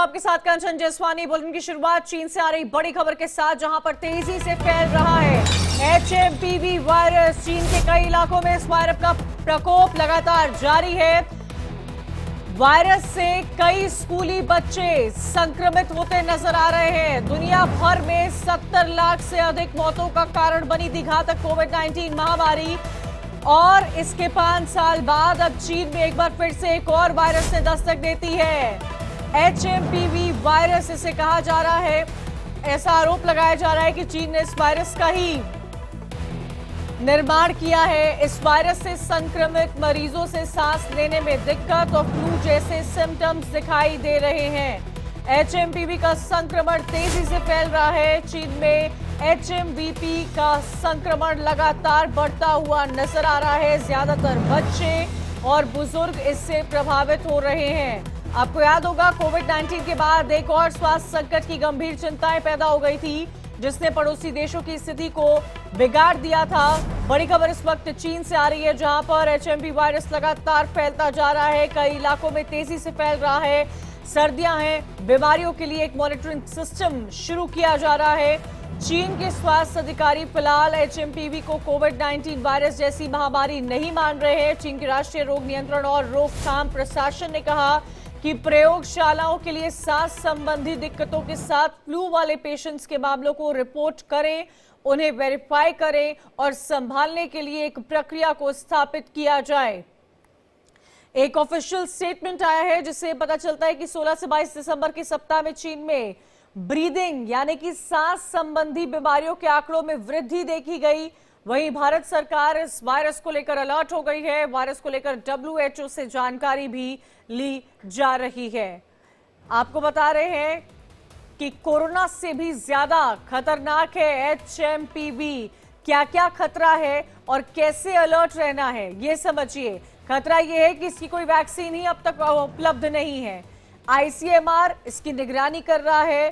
आपके साथ कंचन जसवानी। बुलेटिन की शुरुआत चीन से आ रही बड़ी खबर के साथ, जहां पर तेजी से फैल रहा है HMPV वायरस। चीन के कई इलाकों में इस वायरस का प्रकोप लगातार जारी है। वायरस से कई स्कूली बच्चे संक्रमित होते नजर आ रहे हैं। दुनिया भर में 70 लाख से अधिक मौतों का कारण बनी थी घातक कोविड-19 महामारी, और इसके 5 साल बाद अब चीन में एक बार फिर से एक और वायरस ने दस्तक देती है। HMPV वायरस इसे कहा जा रहा है। ऐसा आरोप लगाया जा रहा है कि चीन ने इस वायरस का ही निर्माण किया है। इस वायरस से संक्रमित मरीजों से सांस लेने में दिक्कत और फ्लू जैसे सिम्टम्स दिखाई दे रहे हैं। HMPV का संक्रमण तेजी से फैल रहा है। चीन में HMVP का संक्रमण लगातार बढ़ता हुआ नजर आ रहा है। ज्यादातर बच्चे और बुजुर्ग इससे प्रभावित हो रहे हैं। आपको याद होगा, कोविड-19 के बाद एक और स्वास्थ्य संकट की गंभीर चिंताएं पैदा हो गई थी, जिसने पड़ोसी देशों की स्थिति को बिगाड़ दिया था। बड़ी खबर इस वक्त चीन से आ रही है, जहां पर HMV वायरस लगातार फैलता जा रहा है। कई इलाकों में तेजी से फैल रहा है। सर्दियां हैं, बीमारियों के लिए एक मॉनिटरिंग सिस्टम शुरू किया जा रहा है। चीन के स्वास्थ्य अधिकारी फिलहाल HMPV को कोविड-19 वायरस जैसी महामारी नहीं मान रहे हैं। चीन के राष्ट्रीय रोग नियंत्रण और रोकथाम प्रशासन ने कहा कि प्रयोगशालाओं के लिए सांस संबंधी दिक्कतों के साथ फ्लू वाले पेशेंट्स के मामलों को रिपोर्ट करें, उन्हें वेरीफाई करें और संभालने के लिए एक प्रक्रिया को स्थापित किया जाए। एक ऑफिशियल स्टेटमेंट आया है, जिससे पता चलता है कि 16 से 22 दिसंबर के सप्ताह में चीन में ब्रीदिंग यानी कि सांस संबंधी बीमारियों के आंकड़ों में वृद्धि देखी गई। वहीं भारत सरकार इस वायरस को लेकर अलर्ट हो गई है। वायरस को लेकर WHO से जानकारी भी ली जा रही है। आपको बता रहे हैं कि कोरोना से भी ज्यादा खतरनाक है HMPV। क्या क्या खतरा है और कैसे अलर्ट रहना है, ये समझिए। खतरा यह है कि इसकी कोई वैक्सीन ही अब तक उपलब्ध नहीं है। ICMR इसकी निगरानी कर रहा है।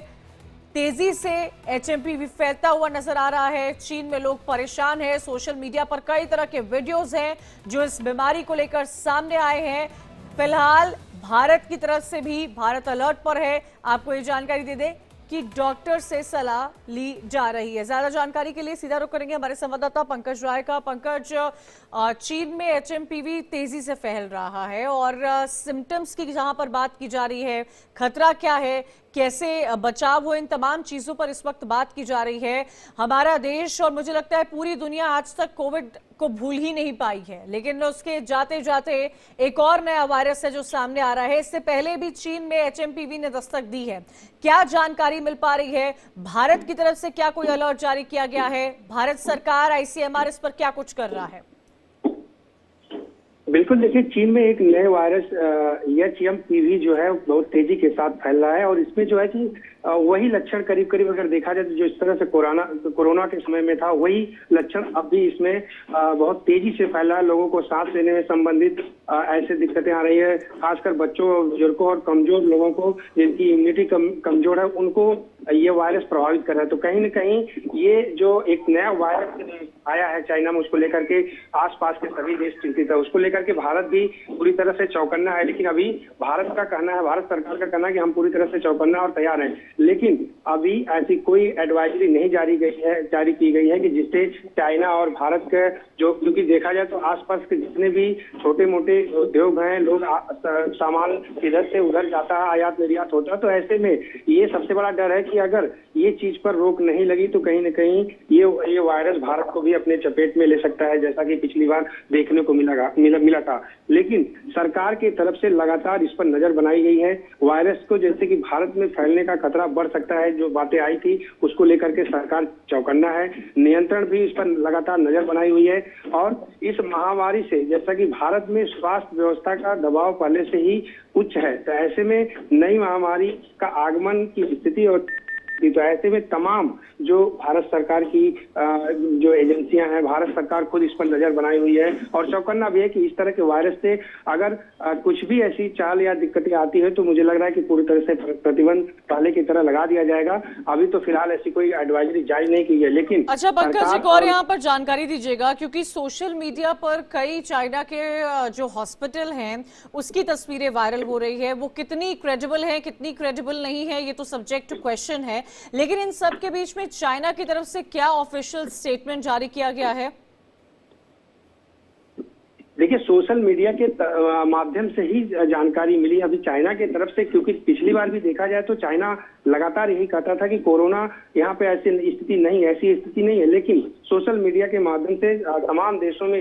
तेजी से HMPV फैलता हुआ नजर आ रहा है। चीन में लोग परेशान हैं। सोशल मीडिया पर कई तरह के वीडियोस हैं जो इस बीमारी को लेकर सामने आए हैं। फिलहाल भारत की तरफ से भी भारत अलर्ट पर है। आपको ये जानकारी दे दें कि डॉक्टर से सलाह ली जा रही है। ज्यादा जानकारी के लिए सीधा रुख करेंगे हमारे संवाददाता पंकज राय का। पंकज, चीन में HMPV तेजी से फैल रहा है और सिम्टम्स की जहां पर बात की जा रही है, खतरा क्या है, कैसे बचाव हो, इन तमाम चीजों पर इस वक्त बात की जा रही है। हमारा देश और मुझे लगता है पूरी दुनिया आज तक कोविड को भूल ही नहीं पाई है, लेकिन उसके जाते जाते एक और नया वायरस है जो सामने आ रहा है। इससे पहले भी चीन में HMPV ने दस्तक दी है। क्या जानकारी मिल पा रही है? भारत की तरफ से क्या कोई अलर्ट जारी किया गया है? भारत सरकार, ICMR इस पर क्या कुछ कर रहा है? बिल्कुल, देखिए, चीन में एक नए वायरस HMPV जो है बहुत तेजी के साथ फैल रहा है, और इसमें जो है कि वही लक्षण करीब करीब अगर देखा जाए तो जो इस तरह से कोरोना के समय में था, वही लक्षण अब भी इसमें बहुत तेजी से फैल रहा है। लोगों को सांस लेने में संबंधित ऐसे दिक्कतें आ रही है, खासकर बच्चों, बुजुर्गों और कमजोर लोगों को, जिनकी इम्यूनिटी कमजोर है, उनको ये वायरस प्रभावित कर रहा है। तो कहीं न कहीं ये जो एक नया वायरस आया है चाइना में, उसको लेकर के आसपास के सभी देश चिंतित है। उसको लेकर के भारत भी पूरी तरह से चौकन्ना है, लेकिन अभी भारत का कहना है, भारत सरकार का कहना है कि हम पूरी तरह से चौकन्ना और तैयार हैं। लेकिन अभी ऐसी कोई एडवाइजरी नहीं जारी की गई है कि जिससे चाइना और भारत के जो, क्योंकि देखा जाए तो आसपास के जितने भी छोटे मोटे उद्योग हैं, लोग सामान इधर से उधर जाता है, आयात निर्यात होता है। तो ऐसे में ये सबसे बड़ा डर है कि अगर ये चीज पर रोक नहीं लगी तो कहीं न कहीं ये वायरस भारत को भी अपने चपेट में ले सकता है, जैसा कि पिछली बार देखने को मिला था। लेकिन सरकार की तरफ से लगातार इस पर नजर बनाई गई है। वायरस को जैसे कि भारत में फैलने का खतरा बढ़ सकता है, जो बातें आई थी, उसको लेकर के सरकार चौकन्ना है। नियंत्रण भी इस पर लगातार नजर बनाई हुई है। और इस महामारी से, जैसा कि भारत में स्वास्थ्य व्यवस्था का दबाव पहले से ही उच्च है, तो ऐसे में नई महामारी का आगमन की स्थिति और थी। तो ऐसे में तमाम जो भारत सरकार की जो एजेंसियां हैं, भारत सरकार खुद इस पर नजर बनाई हुई है और चौकन्ना भी है कि इस तरह के वायरस से अगर कुछ भी ऐसी चाल या दिक्कतें आती है तो मुझे लग रहा है कि पूरी तरह से प्रतिबंध पहले की तरह लगा दिया जाएगा। अभी तो फिलहाल ऐसी कोई एडवाइजरी जारी नहीं की है, लेकिन अच्छा पंकज, एक और यहाँ पर जानकारी दीजिएगा, क्योंकि सोशल मीडिया पर कई चाइना के जो हॉस्पिटल हैं उसकी तस्वीरें वायरल हो रही है। वो कितनी क्रेडिबल है, कितनी क्रेडिबल नहीं है, ये तो सब्जेक्ट टू क्वेश्चन है। लेकिन इन सब के बीच में चाइना की तरफ से क्या ऑफिशियल स्टेटमेंट जारी किया गया है? देखिए, सोशल मीडिया के माध्यम से ही जानकारी मिली अभी चाइना की तरफ से, क्योंकि पिछली बार भी देखा जाए तो चाइना लगातार यही कहता था कि कोरोना यहाँ पे ऐसी स्थिति नहीं है, लेकिन सोशल मीडिया के माध्यम से तमाम देशों में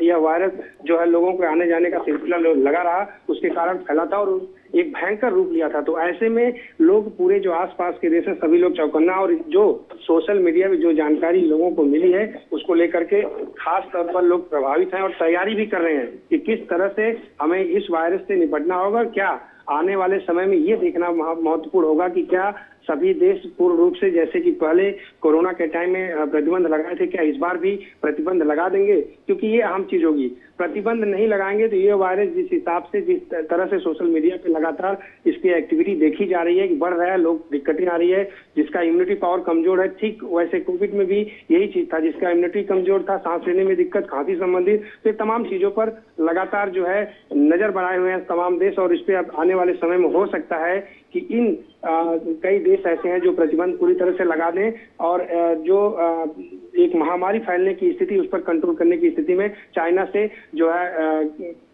यह वायरस जो है लोगों को आने जाने का सिलसिला लगा रहा, उसके कारण फैला था और एक भयंकर रूप लिया था। तो ऐसे में लोग पूरे जो आसपास के देश हैं सभी लोग चौकन्ना, और जो सोशल मीडिया में जो जानकारी लोगों को मिली है उसको लेकर के खास तौर पर लोग प्रभावित हैं और तैयारी भी कर रहे हैं कि किस तरह से हमें इस वायरस से निपटना होगा। क्या आने वाले समय में ये देखना महत्वपूर्ण होगा कि क्या सभी देश पूर्ण रूप से जैसे कि पहले कोरोना के टाइम में प्रतिबंध लगाए थे, क्या इस बार भी प्रतिबंध लगा देंगे, क्योंकि ये अहम चीज होगी। प्रतिबंध नहीं लगाएंगे तो ये वायरस जिस हिसाब से जिस तरह से सोशल मीडिया पे लगातार इसकी एक्टिविटी देखी जा रही है कि बढ़ रहा है, लोग दिक्कतें आ रही है, जिसका इम्यूनिटी पावर कमजोर है। ठीक वैसे कोविड में भी यही चीज था, जिसका इम्यूनिटी कमजोर था, सांस लेने में दिक्कत, खांसी संबंधित, तो तमाम चीजों पर लगातार जो है नजर बनाए हुए हैं तमाम देश। और इस पे अब आने वाले समय में हो सकता है कि इन कई देश ऐसे हैं जो प्रतिबंध पूरी तरह से लगा दें और जो एक महामारी फैलने की स्थिति, उस पर कंट्रोल करने की स्थिति में चाइना से जो है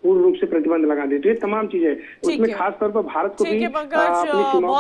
पूर्ण रूप से प्रतिबंध लगा दे। तो ये तमाम चीजें उसमें खास तौर पर भारत को भी अपनी सीमाओं पर